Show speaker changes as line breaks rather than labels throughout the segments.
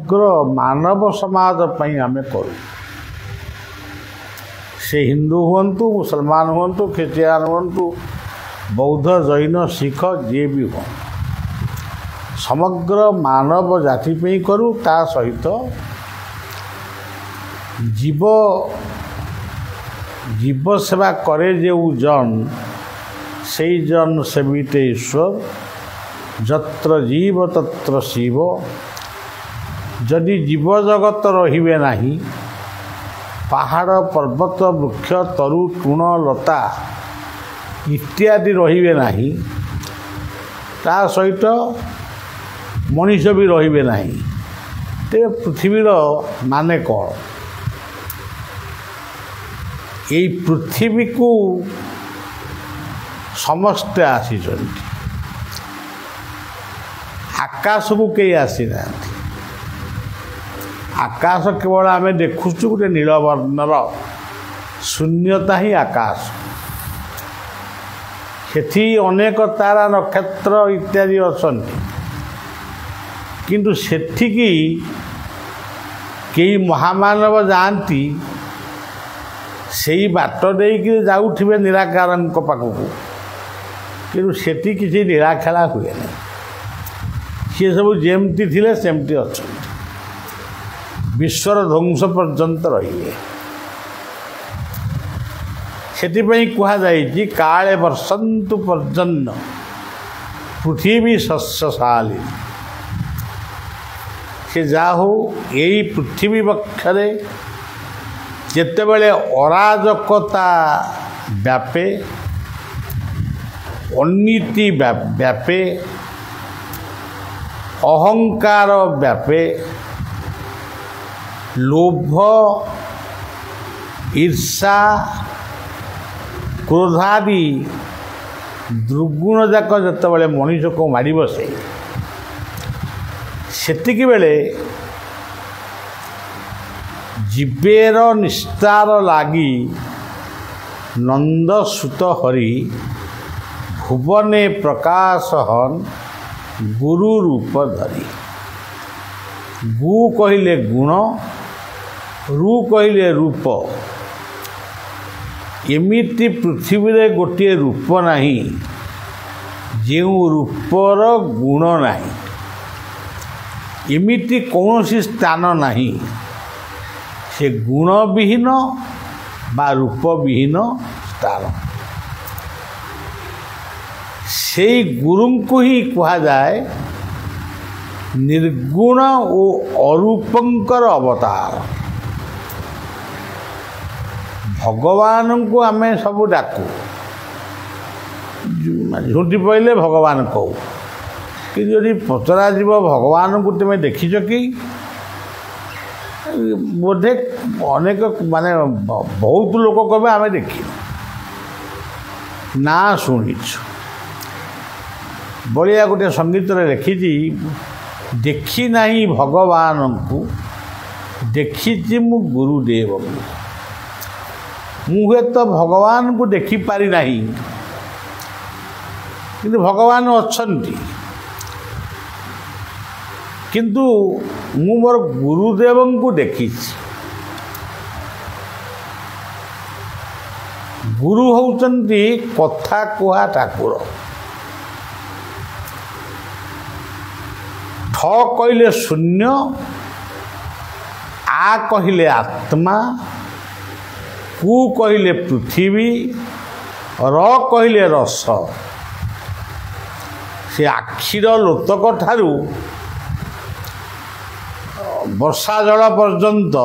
समग्र मानव समाज पई आमे करू से हिंदू हुंतु मुसलमान हुंतु ख्रिस्टियान हुंतु बौद्ध जैन सिख जे भी हो समग्र मानव जाति पे करू ता सहित जीव जीव सेवा करे जे जन से जन सेविते ईश्वर जत्र जीव तत्र शिव जदि जीव जगत रहिबे नाही पहाड़ पर्वत वृक्ष तरु तृण लता इत्यादि रहिबे नाही ता सहित मनीष भी रहिबे नाही ते पृथ्वीर माने कौन ये पृथ्वी को समस्ते आसी आकाश को कई आसी ना आकाश केवल आम देखुचु गोटे नीलवर्णर शून्यता ही आकाश सेठी अनेक तारा नक्षत्र इत्यादि अच्छा किंतु सेठिकी कई महामानव जाती से बाट देकर जाऊे निराकार पाखक कि सेठी किसी निराखेला हुए ना सी सब जमती थे सेमती अच्छा विश्वर ध्वंस पर्यंत रही से कहुई काले वर्षंतु पर्जन्य पृथ्वी शस्यशाली से जा हो यही पृथ्वी पक्षरे जेतेबेले अराजकता व्यापे अनीति व्यापे अहंकार व्यापे लोभ ईर्षा क्रोधादि दुर्गुण जाक जेतेबेले मनीष को मारी बसे सेतिकी बेले जीवेर निस्तार लागी नंदसुत हरि भुवने प्रकाश हन गुरु रूप धरी गु कहले गुण रु कहले रूप एमिति पृथ्वी रे गोटे रूप नाही जेउ रूपर गुण नाही एमिति कौनसी स्थान नाही से गुण विहीन बा रूप विहीन स्थान से गुरु को ही कहा जाए निर्गुण और अरूपंकर अवतार भगवान को आम सब डाकू झुंटी पड़े भगवान कहू कि जदि पचरा जीव भगवान को तुम देखिछ कि बोधे अनेक माने बहुत लोग कहे आम देखी ना शुणीछु बलिया गोटे संगीत लिखी देखी नहीं भगवान को देखी मु गुरुदेव मुहे तो भगवान को देखी पारि नहीं किंतु भगवान अच्छंती किंतु मु मोर गुरुदेव को देखी गुरु होउचंती कथा कुहा ठाकुर ठ कहले शून्य आ कहले आत्मा कु कहले पृथ्वी र कहले रस से आखिर लोतक ठारू वर्षा जल पर्यंत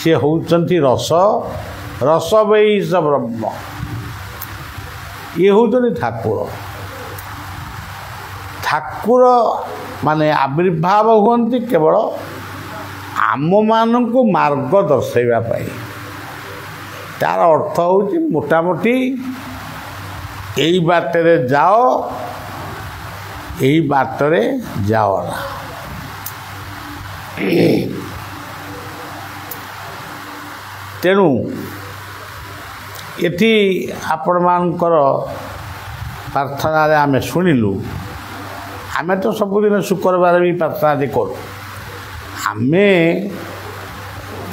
से होउचंती रस रस वैस ब्रह्म ये होउचंती ठाकुर ठाकुर माने आविर्भाव हुअन्ति केवल आम मानक मार्ग दर्शाइबा पाई तार अर्थ होउची मोटामोटी यही बाटरे जाओ यही बाटरे जाओ ना तेणु एठी आपण मानकर प्रार्थना रे आमे सुनिलु ଆମେ ତ ସବୁଦିନ ଶୁକ୍ରବାର ବି ପ୍ରାର୍ଥନାଟି କରୁ। ଆମେ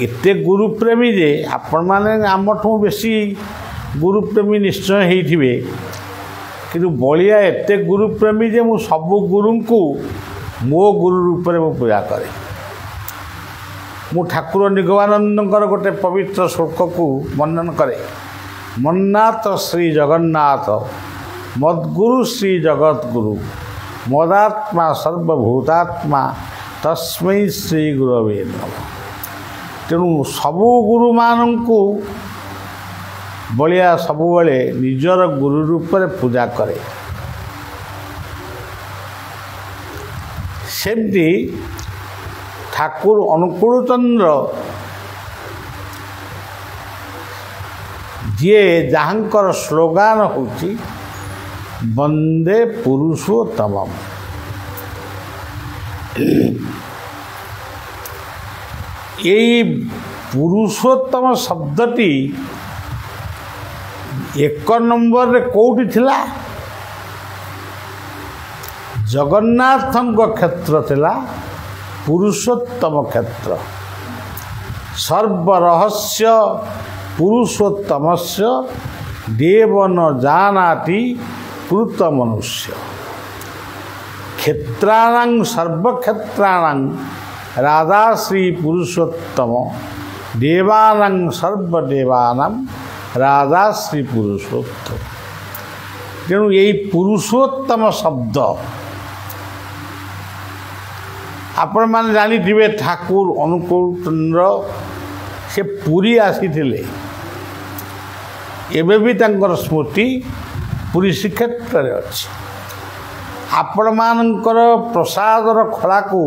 ଏତେ ଗୁରୁପ୍ରେମୀ ଯେ ଆପଣମାନେ ଆମଠୁ ବେଶୀ ଗୁରୁପ୍ରେମୀ ନିଶ୍ଚୟ ହେଇଥିବେ, କିନ୍ତୁ ବଳିଆ ଏତେ ଗୁରୁପ୍ରେମୀ ଯେ ମୁଁ ସବୁ ଗୁରୁଙ୍କୁ ମୋ ଗୁରୁ ରୂପରେ ମୁଁ ପୂଜା କରେ। ମୁଁ ଠାକୁର ନିଗମାନନ୍ଦଙ୍କର ଗୋଟେ ପବିତ୍ର ଶ୍ଲୋକକୁ ବର୍ଣ୍ଣନ କରେ। ମନ୍ନାଥ ଶ୍ରୀ ଜଗନ୍ନାଥ ମଦ୍ଗୁରୁ ଶ୍ରୀ ଜଗଦ୍ଗୁରୁ ମଦାତ୍ମା ସର୍ବଭୂତାତ୍ମା ତସ୍ମୈ ଶ୍ରୀ ଗୁରବେ ନମଃ। ତେଣୁ ସବୁ ଗୁରୁମାନଙ୍କୁ ବଳିଆ ସବୁବେଳେ ନିଜର ଗୁରୁ ରୂପରେ ପୂଜା କରେ। ସେମିତି ଠାକୁର ଅନୁକୂଳ ଚନ୍ଦ୍ର ଯିଏ ଯାହାଙ୍କର ସ୍ଲୋଗାନ ହେଉଛି ବନ୍ଦେ ପୁରୁଷୋତ୍ତମମ୍। ଏଇ ପୁରୁଷୋତ୍ତମ ଶବ୍ଦଟି ଏକ ନମ୍ବରରେ କେଉଁଠି ଥିଲା? ଜଗନ୍ନାଥଙ୍କ କ୍ଷେତ୍ର ଥିଲା ପୁରୁଷୋତ୍ତମ କ୍ଷେତ୍ର। ସର୍ବରହସ୍ୟ ପୁରୁଷୋତ୍ତମସ୍ୟ ଦେବନ ଜାନାତି କୃତ ମନୁଷ୍ୟ। କ୍ଷେତ୍ରାଣାଂ ସର୍ବକ୍ଷେତ୍ରାଣାଂ ରାଧା ଶ୍ରୀ ପୁରୁଷୋତ୍ତମ ଦେବାନାଂ ସର୍ବଦେବାନାଂ ରାଧା ଶ୍ରୀ ପୁରୁଷୋତ୍ତମ। ତେଣୁ ଏଇ ପୁରୁଷୋତ୍ତମ ଶବ୍ଦ ଆପଣମାନେ ଜାଣିଥିବେ। ଠାକୁର ଅନୁକୂଳ ଚନ୍ଦ୍ର ସେ ପୁରୀ ଆସିଥିଲେ। ଏବେ ବି ତାଙ୍କର ସ୍ମୃତି ପୁରୀ ଶ୍ରୀକ୍ଷେତ୍ରରେ ଅଛି। ଆପଣମାନଙ୍କର ପ୍ରସାଦର ଖଳାକୁ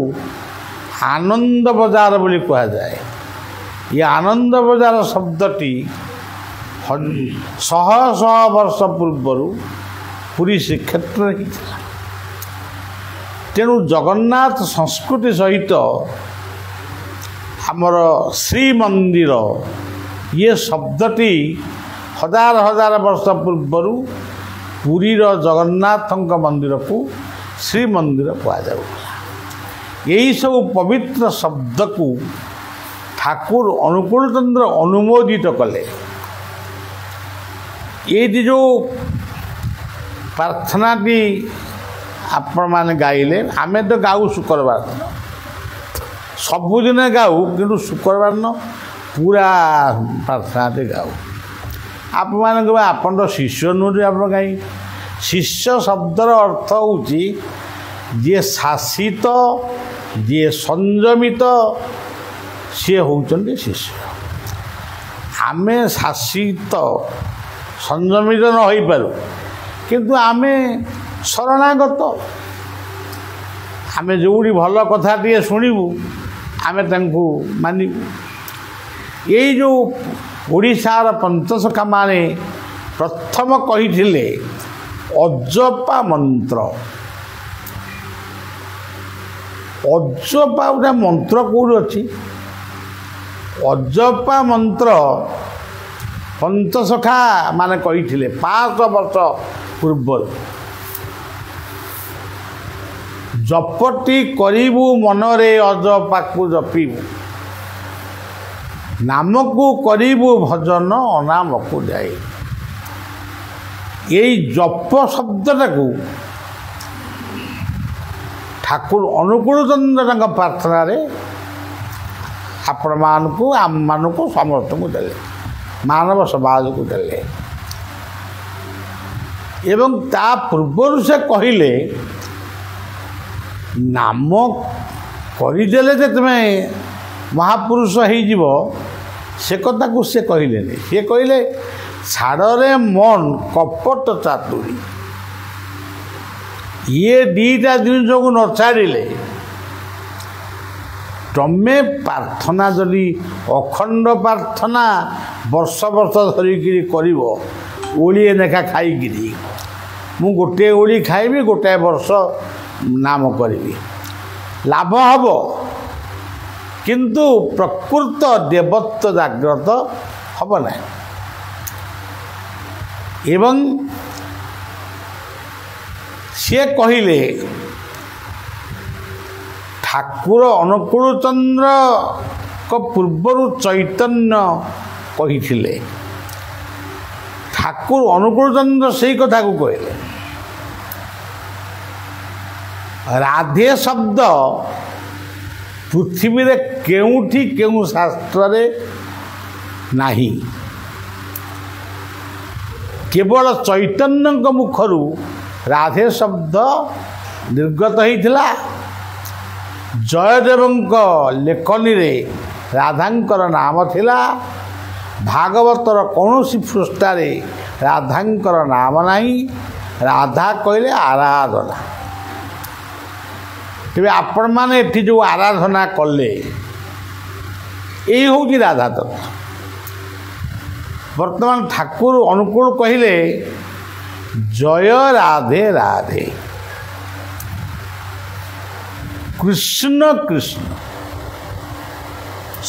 ଆନନ୍ଦ ବଜାର ବୋଲି କୁହାଯାଏ। ଏ ଆନନ୍ଦ ବଜାର ଶବ୍ଦଟି ଶହ ଶହ ବର୍ଷ ପୂର୍ବରୁ ପୁରୀ ଶ୍ରୀକ୍ଷେତ୍ରରେ ହେଇଥିଲା। ତେଣୁ ଜଗନ୍ନାଥ ସଂସ୍କୃତି ସହିତ ଆମର ଶ୍ରୀମନ୍ଦିର ଇଏ ଶବ୍ଦଟି ହଜାର ହଜାର ବର୍ଷ ପୂର୍ବରୁ ପୁରୀର ଜଗନ୍ନାଥଙ୍କ ମନ୍ଦିରକୁ ଶ୍ରୀମନ୍ଦିର କୁହାଯାଉଥିଲା। ଏହିସବୁ ପବିତ୍ର ଶବ୍ଦକୁ ଠାକୁର ଅନୁକୂଳ ଚନ୍ଦ୍ର ଅନୁମୋଦିତ କଲେ। ଏଇଠି ଯେଉଁ ପ୍ରାର୍ଥନାଟି ଆପଣମାନେ ଗାଇଲେ, ଆମେ ତ ଗାଉ ଶୁକ୍ରବାର ଦିନ, ସବୁଦିନ ଗାଉ, କିନ୍ତୁ ଶୁକ୍ରବାର ଦିନ ପୁରା ପ୍ରାର୍ଥନାଟି ଗାଉ। ଆପଣମାନେ କହିବେ ଆପଣ ତ ଶିଷ୍ୟ ନୁହଁନ୍ତି, ଆପଣ କାହିଁ? ଶିଷ୍ୟ ଶବ୍ଦର ଅର୍ଥ ହେଉଛି ଯିଏ ଶାସିତ, ଯିଏ ସଂଯମିତ, ସିଏ ହେଉଛନ୍ତି ଶିଷ୍ୟ। ଆମେ ଶାସିତ ସଂଯମିତ ନ ହୋଇପାରୁ, କିନ୍ତୁ ଆମେ ଶରଣାଗତ। ଆମେ ଯେଉଁଠି ଭଲ କଥାଟିଏ ଶୁଣିବୁ ଆମେ ତାଙ୍କୁ ମାନିବୁ। ଏଇ ଯେଉଁ ଓଡ଼ିଶାର ପଞ୍ଚସଖାମାନେ ପ୍ରଥମ କହିଥିଲେ ଅଜପା ମନ୍ତ୍ର। ଅଜପା ଗୋଟେ ମନ୍ତ୍ର କେଉଁଠି ଅଛି? ଅଜପା ମନ୍ତ୍ର ପଞ୍ଚସଖା ମାନେ କହିଥିଲେ 500 ବର୍ଷ ପୂର୍ବରୁ। ଜପଟି କରିବୁ ମନରେ ଅଜପାକୁ ଜପିବୁ, ନାମକୁ କରିବୁ ଭଜନ ଅନାମକୁ ଯାଇ। ଏଇ ଜପ ଶବ୍ଦଟାକୁ ଠାକୁର ଅନୁକୂଳ ଚନ୍ଦ୍ର ତାଙ୍କ ପ୍ରାର୍ଥନାରେ ଆପଣମାନଙ୍କୁ, ଆମମାନଙ୍କୁ, ସମସ୍ତଙ୍କୁ ଦେଲେ, ମାନବ ସମାଜକୁ ଦେଲେ। ଏବଂ ତା ପୂର୍ବରୁ ସେ କହିଲେ ନାମ କରିଦେଲେ ଯେ ତୁମେ ମହାପୁରୁଷ ହେଇଯିବ, ସେ କଥାକୁ ସେ କହିଲେନି। ସେ କହିଲେ ଛାଡ଼ରେ ମନ କପଟ ଚାତୁରୀ। ଇଏ ଦୁଇଟା ଜିନିଷକୁ ନ ଛାଡ଼ିଲେ ତମେ ପ୍ରାର୍ଥନା ଯଦି ଅଖଣ୍ଡ ପ୍ରାର୍ଥନା ବର୍ଷ ବର୍ଷ ଧରିକିରି କରିବ, ଓଳିଏ ଲେଖା ଖାଇକିରି, ମୁଁ ଗୋଟିଏ ଓଳି ଖାଇବି, ଗୋଟାଏ ବର୍ଷ ନାମ କରିବି, ଲାଭ ହେବ, କିନ୍ତୁ ପ୍ରକୃତ ଦେବତ୍ୱ ଜାଗ୍ରତ ହେବ ନାହିଁ। ଏବଂ ସିଏ କହିଲେ ଠାକୁର ଅନୁକୂଳ ଚନ୍ଦ୍ରଙ୍କ ପୂର୍ବରୁ ଚୈତନ୍ୟ କହିଥିଲେ। ଠାକୁର ଅନୁକୂଳ ଚନ୍ଦ୍ର ସେଇ କଥାକୁ କହିଲେ। ରାଧେ ଶବ୍ଦ ପୃଥିବୀରେ କେଉଁଠି କେଉଁ ଶାସ୍ତ୍ରରେ ନାହିଁ। କେବଳ ଚୈତନ୍ୟଙ୍କ ମୁଖରୁ ରାଧେ ଶବ୍ଦ ନିର୍ଗତ ହେଇଥିଲା। ଜୟଦେବଙ୍କ ଲେଖନୀରେ ରାଧାଙ୍କର ନାମ ଥିଲା। ଭାଗବତର କୌଣସି ପୃଷ୍ଠାରେ ରାଧାଙ୍କର ନାମ ନାହିଁ। ରାଧା କହିଲେ ଆରାଧନା। ତେବେ ଆପଣମାନେ ଏଠି ଯେଉଁ ଆରାଧନା କଲେ ଏଇ ହେଉଛି ରାଧା ତତ୍ତ୍ୱ। ବର୍ତ୍ତମାନ ଠାକୁର ଅନୁକୂଳ କହିଲେ ଜୟ ରାଧେ ରାଧେ। କୃଷ୍ଣ କୃଷ୍ଣ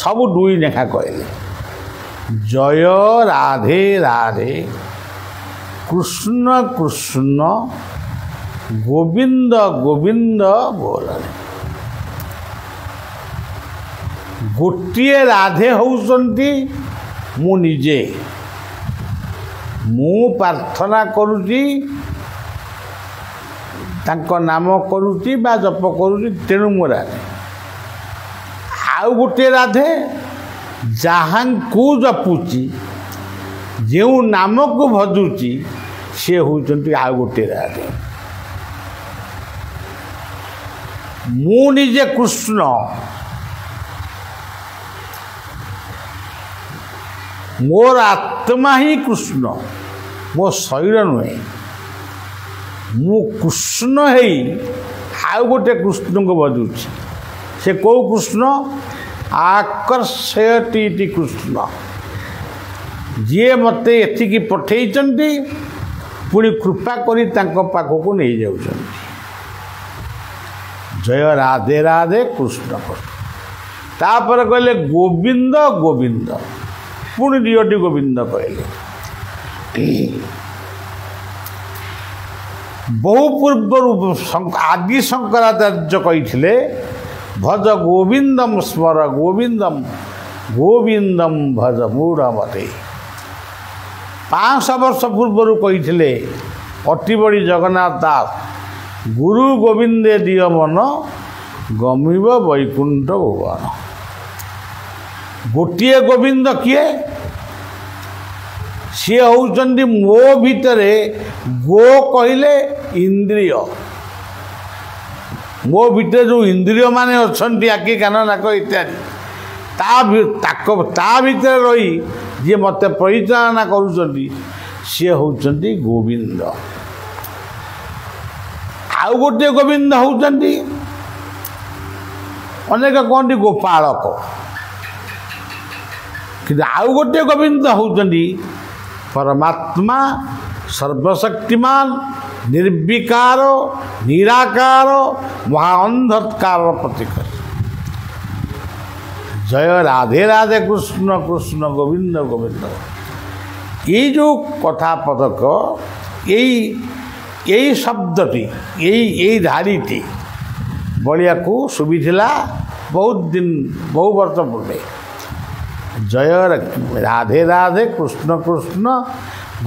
ସବୁ ଦୁଇ ଲେଖା କହିଲେ। ଜୟ ରାଧେ ରାଧେ କୃଷ୍ଣ କୃଷ୍ଣ ଗୋବିନ୍ଦ ଗୋବିନ୍ଦ ବୋଲରେ। ଗୋଟିଏ ରାଧେ ହେଉଛନ୍ତି ମୁଁ ନିଜେ। ମୁଁ ପ୍ରାର୍ଥନା କରୁଛି, ତାଙ୍କ ନାମ କରୁଛି ବା ଜପ କରୁଛି, ତେଣୁ ମୁଁ ରାଧେ। ଆଉ ଗୋଟିଏ ରାଧେ ଯାହାଙ୍କୁ ଜପୁଛି, ଯେଉଁ ନାମକୁ ଭଜୁଛି, ସେ ହେଉଛନ୍ତି ଆଉ ଗୋଟିଏ ରାଧେ। ମୁଁ ନିଜେ କୃଷ୍ଣ। ମୋର ଆତ୍ମା ହିଁ କୃଷ୍ଣ, ମୋ ଶରୀର ନୁହେଁ। ମୁଁ କୃଷ୍ଣ ହେଇ ଆଉ ଗୋଟେ କୃଷ୍ଣଙ୍କୁ ଭଜୁଛି। ସେ କେଉଁ କୃଷ୍ଣ? ଆକର୍ଷୟତି ଇତି କୃଷ୍ଣ। ଯିଏ ମୋତେ ଏଠିକି ପଠେଇଛନ୍ତି, ପୁଣି କୃପା କରି ତାଙ୍କ ପାଖକୁ ନେଇଯାଉଛନ୍ତି। ଜୟ ରାଧେ ରାଧେ କୃଷ୍ଣ କୃଷ୍ଣ। ତାପରେ କହିଲେ ଗୋବିନ୍ଦ ଗୋବିନ୍ଦ। ପୁଣି ଦିଓଟି ଗୋବିନ୍ଦ କହିଲେ। ବହୁ ପୂର୍ବରୁ ଆଦି ଶଙ୍କରାଚାର୍ଯ୍ୟ କହିଥିଲେ ଭଜ ଗୋବିନ୍ଦମ ସ୍ମର ଗୋବିନ୍ଦମ ଗୋବିନ୍ଦମ ଭଜ ମୂଢ଼ ମତେ। 500 ବର୍ଷ ପୂର୍ବରୁ କହିଥିଲେ ଅତିବଡ଼ି ଜଗନ୍ନାଥ ଦାସ, ଗୁରୁ ଗୋବିନ୍ଦେ ଦିଅ ମନ ଗମିବ ବୈକୁଣ୍ଠ ଭୁବନ। ଗୋଟିଏ ଗୋବିନ୍ଦ କିଏ? ସିଏ ହେଉଛନ୍ତି ମୋ ଭିତରେ। ଗୋ କହିଲେ ଇନ୍ଦ୍ରିୟ। ମୋ ଭିତରେ ଯେଉଁ ଇନ୍ଦ୍ରିୟମାନେ ଅଛନ୍ତି, ଆଖି କାନ ନାକ ଇତ୍ୟାଦି, ତା ଭିତରେ ରହି ଯିଏ ମୋତେ ପରିଚାଳନା କରୁଛନ୍ତି, ସିଏ ହେଉଛନ୍ତି ଗୋବିନ୍ଦ। ଆଉ ଗୋଟିଏ ଗୋବିନ୍ଦ ହେଉଛନ୍ତି, ଅନେକ କହନ୍ତି ଗୋପାଳକ, କିନ୍ତୁ ଆଉ ଗୋଟିଏ ଗୋବିନ୍ଦ ହେଉଛନ୍ତି ପରମାତ୍ମା, ସର୍ବଶକ୍ତିମାନ, ନିର୍ବିକାର, ନିରାକାର, ମହା ଅନ୍ଧକାର ପ୍ରତୀକ। ଜୟ ରାଧେ ରାଧେ କୃଷ୍ଣ କୃଷ୍ଣ ଗୋବିନ୍ଦ ଗୋବିନ୍ଦ। ଏଇ ଯେଉଁ କଥା ପଦକ, ଏଇ ଶବ୍ଦଟି, ଏଇ ଧାଡ଼ିଟି ବଳିବାକୁ ଶୁଭିଥିଲା ବହୁ ବର୍ଷ ପୂର୍ବେ। ଜୟ ରାଧେ ରାଧେ କୃଷ୍ଣ କୃଷ୍ଣ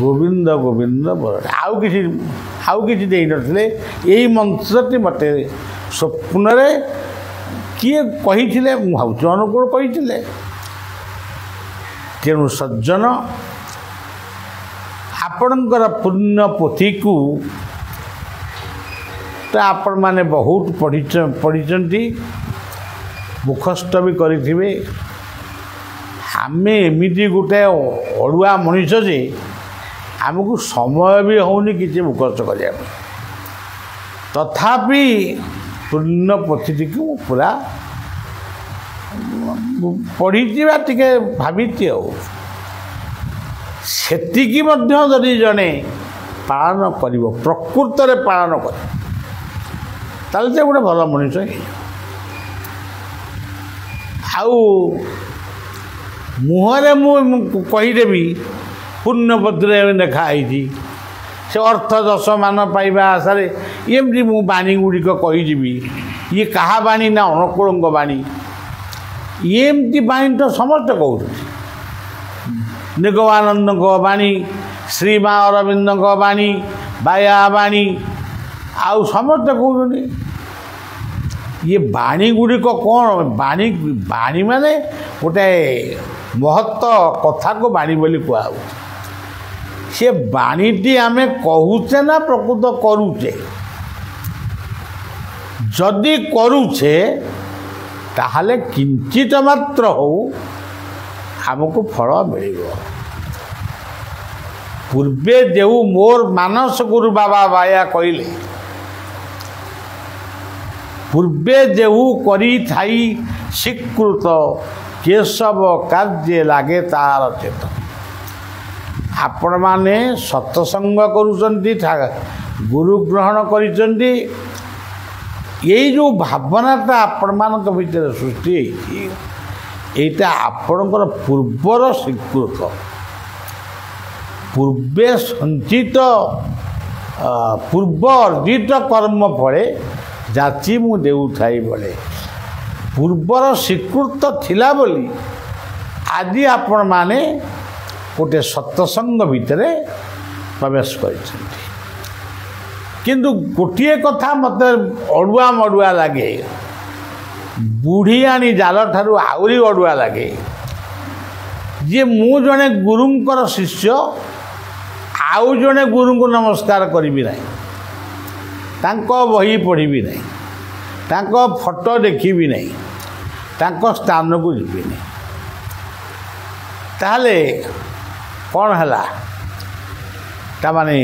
ଗୋବିନ୍ଦ ଗୋବିନ୍ଦ ବୋଲ। ଆଉ କିଛି ଦେଇନଥିଲେ। ଏଇ ମନ୍ତ୍ରଟି ମୋତେ ସ୍ୱପ୍ନରେ କିଏ କହିଥିଲେ? ମୁଁ ଭାବୁଛି ଅନୁକୂଳ କହିଥିଲେ। ତେଣୁ ସଜ୍ଜନ, ଆପଣଙ୍କର ପୁଣ୍ୟ ପୋଥିକୁ ତ ଆପଣମାନେ ବହୁତ ପଢ଼ିଛନ୍ତି, ମୁଖସ୍ଥ ବି କରିଥିବେ। ଆମେ ଏମିତି ଗୋଟେ ଅଡ଼ୁଆ ମଣିଷ ଯେ ଆମକୁ ସମୟ ବି ହେଉନି କିଛି ମୁଖସ୍ଥ କରିବା ପାଇଁ। ତଥାପି ପୂର୍ଣ୍ଣ ପୋଥିଟିକୁ ମୁଁ ପୁରା ପଢ଼ିଛି ବା ଟିକେ ଭାବିଛି। ଆଉ ସେତିକି ମଧ୍ୟ ଯଦି ଜଣେ ପାଳନ କରିବ, ପ୍ରକୃତରେ ପାଳନ କରିବ, ତାହେଲେ ସେ ଗୋଟେ ଭଲ ମଣିଷ ହେଇଯିବ। ଆଉ ମୁହଁରେ ମୁଁ କହିଦେବି ପୁଣ୍ୟପତ୍ରରେ ଲେଖା ହେଇଛି, ସେ ଅର୍ଥ ଯଶ ମାନ ପାଇବା ଆଶାରେ ଏମିତି ମୁଁ ବାଣୀ ଗୁଡ଼ିକ କହିଯିବି, ये कहा बाणी ना अनुकूल बाणी एमती बाणी तो समस्त कहते निगमानंद बाणी श्री माँ अरविंद बाणी बाया बाणी आउ समस्त कहते ये बाणी गुड़िक कौन बाणी बाणी माने गोटे महत्व कथा को बाणी बोली कह से बाणीटी आमे कहूचे ना प्रकृत करूचे जदि करूचे ताहले किंचित मात्र हो हमको फल मिल पूर्वे जो मोर मानस गुरु बाबा बाया कहले पूर्वे जेहू करी थाई स्वीकृत केशव कार्य लागे तार चेत आपण माने सत्संग करुचंती गुरु ग्रहण करिचंती यही जो भावनाटा आपण मानक भीतर सृष्टि एटा आपणकर पूर्वर स्वीकृत पूर्वे संचित पूर्व अर्जित कर्म फले जाची मु देउथाई बले पूर्वर स्वीकृत थिला बोली आज आपण माने गोटे सत्संग भितर प्रवेश करिसेंती किंतु गोटे कथा मत अड़ुआ मड़ुआ लगे बुढ़ी आनी जाल ठारू आउरी अड़ुआ लगे जे मु जने गुरुंकर शिष्य आउ जने गुरु को नमस्कार करी नहीं तांको बही पढ़ी नहीं तांको फोटो देखी नहीं तांको स्थान को जीवी नहीं ताहले कौन है तामाने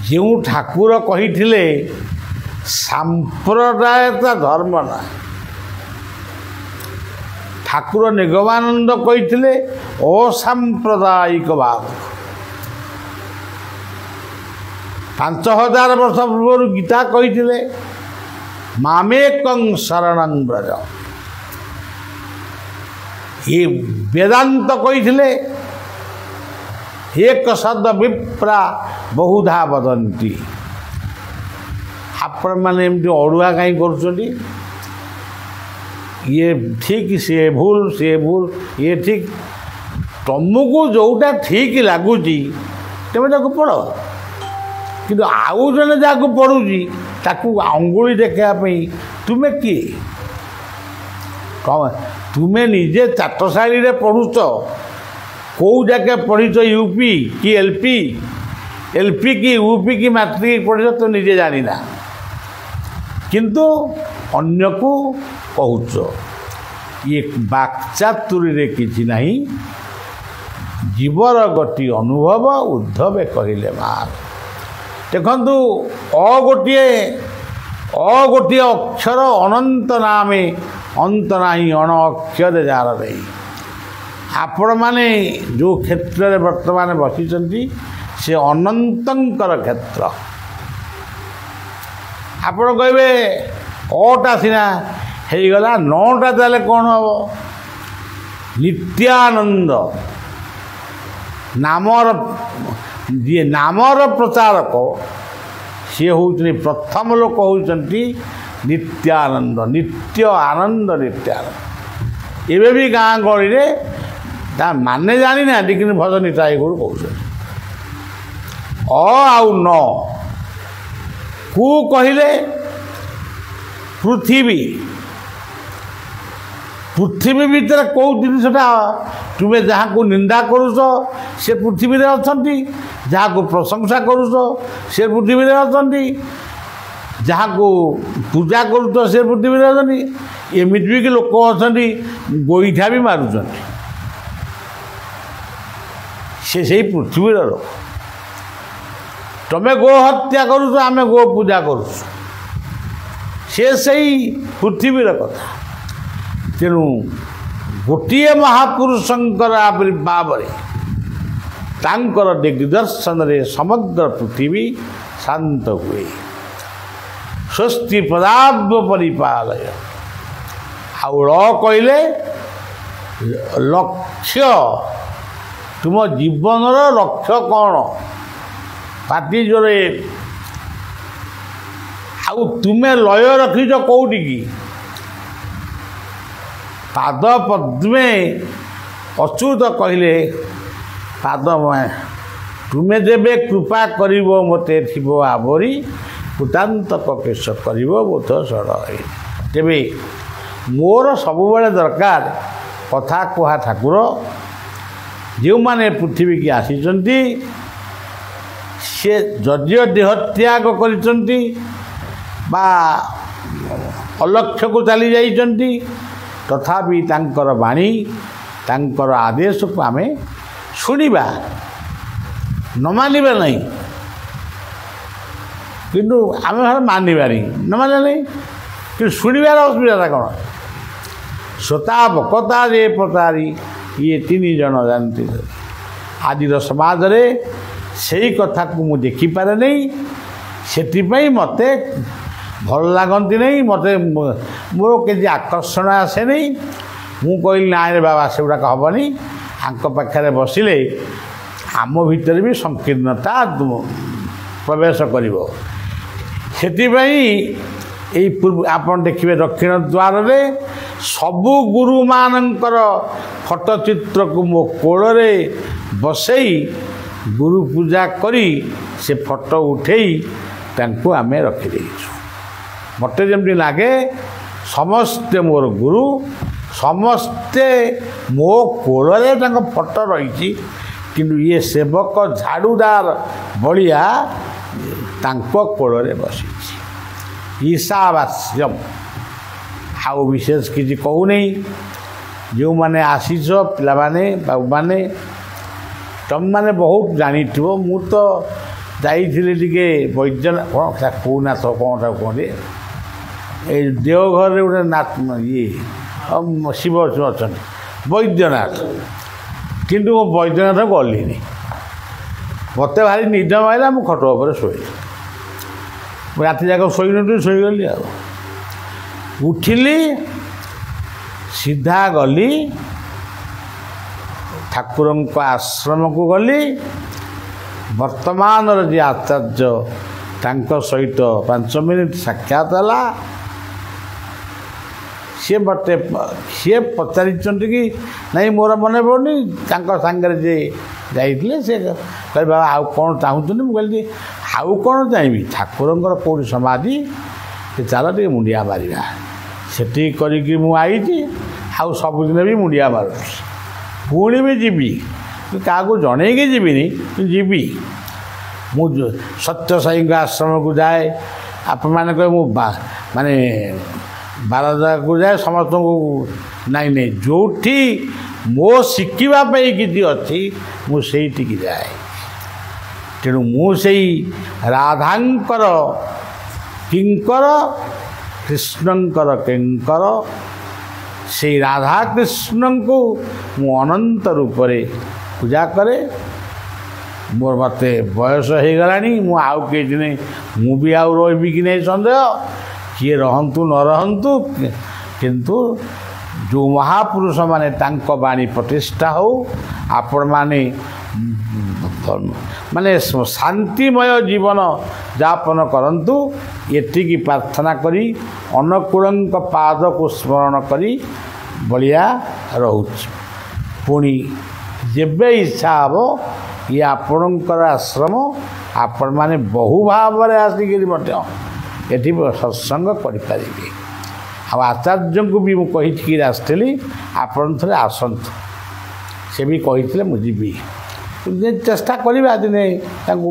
जो ठाकुर कही सांप्रदायिक धर्म ना ठाकुर निगमानंद कही असांप्रदायिक भाव 5000 वर्ष पूर्व गीता कही मामेकं शरणं व्रज ये वेदांत कही एक शब्द विप्रा बहुधा वदंती आपण मैंने एमती अड़ुआ कहीं कर ये ठीक सी भूल ये ठीक तुमको जोटा ठीक लगुच तुम पढ़ कि आउ जने जहाँ पढ़ुची ताकू अंगुली देखापी तुम्हें किए कम तुम्हें निजे चाटशाली रे पढ़ुच कौ जाके पढ़ीच यूपी कि एलपी कि यूपी कि मैट्रिक पढ़ीच तो निजे जानिना किंतु अन्य को कहूच ये बाक्चातुरी किछि नहीं जीवर गति अनुभव उद्धवे कहले मार देखु अगोटे अक्षर अनंत नामे अंत नाही अण अक्षर जार रही आपण माने जो क्षेत्र में वर्तमान बसी से अनंतर क्षेत्र आपण कहे अटा सीना होगला नौटा ताले कौन हम नित्यानंद नामर जी नामर प्रचारक सी हूँ प्रथम लोक होती नित्यानंद नित्य आनंद नित्यानंद एवं भी गाँ गहली ता माने जानी ना कि भजन निताई गुरु कहते आउ न कु कहले पृथ्वी पृथ्वी भीतर कौ जिनटा तुम्हें जहाँ को निंदा करुच से पृथ्वी रे अछंती जहाँ को प्रशंसा करुच से पृथ्वी रे अछंती जहाँ को पूजा करुच से पृथ्वी रे अछंती एमिति भी लोक अछंती गोईठा भी मारुचंती से पृथ्वी लोक तमें गो हत्या करुच आम गो पूजा करुच से पृथ्वीर कथा तेणु गोटे महापुरुषंकर आविर्भाव तांकर दिग्दर्शन रे समग्र पृथ्वी शांत हुए स्वस्ति पदाब्ध परिपालय आउ कहले लक्ष्य तुम जीवन लक्ष्य कौन पाटी जोरे ଆଉ ତୁମେ ଲୟ ରଖିଛ କେଉଁଠି କି? ପାଦ ପଦ୍ମେ ଅଚ୍ୟୁତ କହିଲେ ପାଦମୟ ତୁମେ ଯେବେ କୃପା କରିବ ମୋତେ ଥିବ ଆବରି କୃତାନ୍ତକ କେଶ କରିବ ବୋଧ ସଡ଼ଇ। ତେବେ ମୋର ସବୁବେଳେ ଦରକାର କଥା କୁହା ଠାକୁର ଯେଉଁମାନେ ପୃଥିବୀକି ଆସିଛନ୍ତି ସେ ଯଦିଓ ଦେହ ତ୍ୟାଗ କରିଛନ୍ତି ବା ଅଲକ୍ଷ୍ୟକୁ ଚାଲି ଯାଇଛନ୍ତି ତଥାପି ତାଙ୍କର ବାଣୀ ତାଙ୍କର ଆଦେଶକୁ ଆମେ ଶୁଣିବା ନ ମାନିବା ନାହିଁ କିନ୍ତୁ ଆମେ ମାନିବାନି ନ ମାନିବା ନାହିଁ କିନ୍ତୁ ଶୁଣିବାର ଅସୁବିଧାଟା କ'ଣ? ସୋତା ବକତା ରେ ପତାରି ଇଏ ତିନି ଜଣ ଜାଣନ୍ତି। ଆଜିର ସମାଜରେ ସେଇ କଥାକୁ ମୁଁ ଦେଖିପାରେ ନାହିଁ ସେଥିପାଇଁ ମୋତେ ଭଲ ଲାଗନ୍ତି ନାହିଁ ମୋତେ ମୋର କିଛି ଆକର୍ଷଣ ଆସେ ନାହିଁ। ମୁଁ କହିଲି ନାଇଁରେ ବାବା ସେଗୁଡ଼ାକ ହେବନି ଆଙ୍କ ପାଖରେ ବସିଲେ ଆମ ଭିତରେ ବି ସଂକୀର୍ଣ୍ଣତା ପ୍ରବେଶ କରିବ। ସେଥିପାଇଁ ଏଇ ଆପଣ ଦେଖିବେ ଦକ୍ଷିଣ ଦ୍ୱାରରେ ସବୁ ଗୁରୁମାନଙ୍କର ଫଟୋଚିତ୍ରକୁ ମୋ କୋଳରେ ବସେଇ ଗୁରୁ ପୂଜା କରି ସେ ଫଟୋ ଉଠେଇ ତାଙ୍କୁ ଆମେ ରଖିଦେଇଛୁ। ମୋତେ ଯେମିତି ଲାଗେ ସମସ୍ତେ ମୋର ଗୁରୁ ସମସ୍ତେ ମୋ କୋଳରେ ତାଙ୍କ ଫଟୋ ରହିଛି କିନ୍ତୁ ଇଏ ସେବକ ଝାଡ଼ୁଦାର ଭଳିଆ ତାଙ୍କ କୋଳରେ ବସିଛି। ଈଶାବାସ୍ୟମ୍ ଆଉ ବିଶେଷ କିଛି କହୁନେଇ। ଯେଉଁମାନେ ଆସିଛ ପିଲାମାନେ ବାବୁମାନେ ତୁମମାନେ ବହୁତ ଜାଣିଥିବ। ମୁଁ ତ ଯାଇଥିଲି ଟିକେ ବୈଦ୍ୟନାଥ କ'ଣ କହୁନାଥ କ'ଣ ତାକୁ କୁହନ୍ତି ଏଇ ଦେଓଘରରେ ଗୋଟେ ଇଏ ଶିବ ଅଛନ୍ତି ବୈଦ୍ୟନାଥ କିନ୍ତୁ ମୁଁ ବୈଦ୍ୟନାଥ ଗଲିନି। ମୋତେ ଭାରି ନିଦ ମାଇଲା ମୁଁ ଖଟ ଉପରେ ଶୋଇଲି। ରାତି ଯାକ ଶୋଇନଥିଲି ଶୋଇଗଲି ଆଉ ଉଠିଲି ସିଧା ଗଲି ଠାକୁରଙ୍କ ଆଶ୍ରମକୁ ଗଲି। ବର୍ତ୍ତମାନର ଯିଏ ଆଚାର୍ଯ୍ୟ ତାଙ୍କ ସହିତ 5 ମିନିଟ୍ ସାକ୍ଷାତ ହେଲା। ସିଏ ପଚାରିଛନ୍ତି କି ନାଇଁ ମୋର ମନେ ପଡ଼ୁନି ତାଙ୍କ ସାଙ୍ଗରେ ଯିଏ ଯାଇଥିଲେ ସେ କହିଲେ ବାବା ଆଉ କ'ଣ ଚାହୁଁଛନ୍ତି? ମୁଁ କହିଲି ଆଉ କ'ଣ ଚାହିଁବି ଠାକୁରଙ୍କର କେଉଁଠି ସମାଧି ସେ ଚାଲ ଟିକେ ମୁଣ୍ଡିଆ ମାରିବା। ସେଠିକି କରିକି ମୁଁ ଆଇଛି ଆଉ ସବୁଦିନ ବି ମୁଣ୍ଡିଆ ମାରୁଛି। ପୁଣି ବି ଯିବି କାହାକୁ ଜଣେଇକି ଯିବିନି ଯିବି। ମୁଁ ସତ୍ୟସାଇଙ୍କ ଆଶ୍ରମକୁ ଯାଏ। ଆପଣମାନେ କହିବେ ମୁଁ ମାନେ ବାରଦାକୁ ଯାଏ ସମସ୍ତଙ୍କୁ ନାଇଁ ନାଇଁ ଯେଉଁଠି ମୋ ଶିଖିବା ପାଇଁ କିଛି ଅଛି ମୁଁ ସେଇଠିକି ଯାଏ। ତେଣୁ ମୁଁ ସେଇ ରାଧାଙ୍କର କିଙ୍କର କୃଷ୍ଣଙ୍କର କିଙ୍କର ସେଇ ରାଧାକୃଷ୍ଣଙ୍କୁ ମୁଁ ଅନନ୍ତ ରୂପରେ ପୂଜା କରେ। ମୋର ମୋତେ ବୟସ ହେଇଗଲାଣି ମୁଁ ଆଉ କେହି ଦିନେ ମୁଁ ବି ଆଉ ରହିବି କି ନାହିଁ ସନ୍ଦେହ। କିଏ ରହନ୍ତୁ ନ ରହନ୍ତୁ କିନ୍ତୁ ଯେଉଁ ମହାପୁରୁଷମାନେ ତାଙ୍କ ବାଣୀ ପ୍ରତିଷ୍ଠା ହେଉ ଆପଣମାନେ ମାନେ ଶାନ୍ତିମୟ ଜୀବନ ଯାପନ କରନ୍ତୁ ଏତିକି ପ୍ରାର୍ଥନା କରି ଅନୁକୂଳଙ୍କ ପାଦକୁ ସ୍ମରଣ କରି ବଳିଆ ରହୁଛି। ପୁଣି ଯେବେ ଇଚ୍ଛା ହେବ ଇଏ ଆପଣଙ୍କର ଆଶ୍ରମ ଆପଣମାନେ ବହୁ ଭାବରେ ଆସିକିରି ମଧ୍ୟ ଏଠି ସତ୍ସଙ୍ଗ କରିପାରିବେ। ଆଉ ଆଚାର୍ଯ୍ୟଙ୍କୁ ବି ମୁଁ କହିକିରି ଆସିଥିଲି ଆପଣ ଥରେ ଆସନ୍ତୁ। ସେ ବି କହିଥିଲେ ମୁଁ ଯିବି ଚେଷ୍ଟା କରିବା ଦିନେ ତାଙ୍କୁ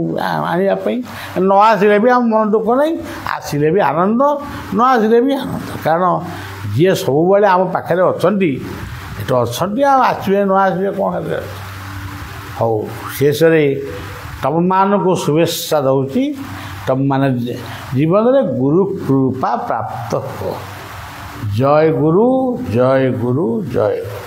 ଆଣିବା ପାଇଁ। ନ ଆସିଲେ ବି ଆମ ମନ ଦୁଃଖ ନାହିଁ ଆସିଲେ ବି ଆନନ୍ଦ ନ ଆସିଲେ ବି ଆନନ୍ଦ। କାରଣ ଯିଏ ସବୁବେଳେ ଆମ ପାଖରେ ଅଛନ୍ତି ଏଠି ଅଛନ୍ତି ଆଉ ଆସିବେ ନ ଆସିବେ କ'ଣ ହେଲେ। ହଉ ଶେଷରେ ତୁମମାନଙ୍କୁ ଶୁଭେଚ୍ଛା ଦେଉଛି। ତୁମମାନେ ଜୀବନରେ ଗୁରୁ କୃପା ପ୍ରାପ୍ତ ହୁଅ। ଜୟ ଗୁରୁ ଜୟ ଗୁରୁ ଜୟ ଗୁରୁ।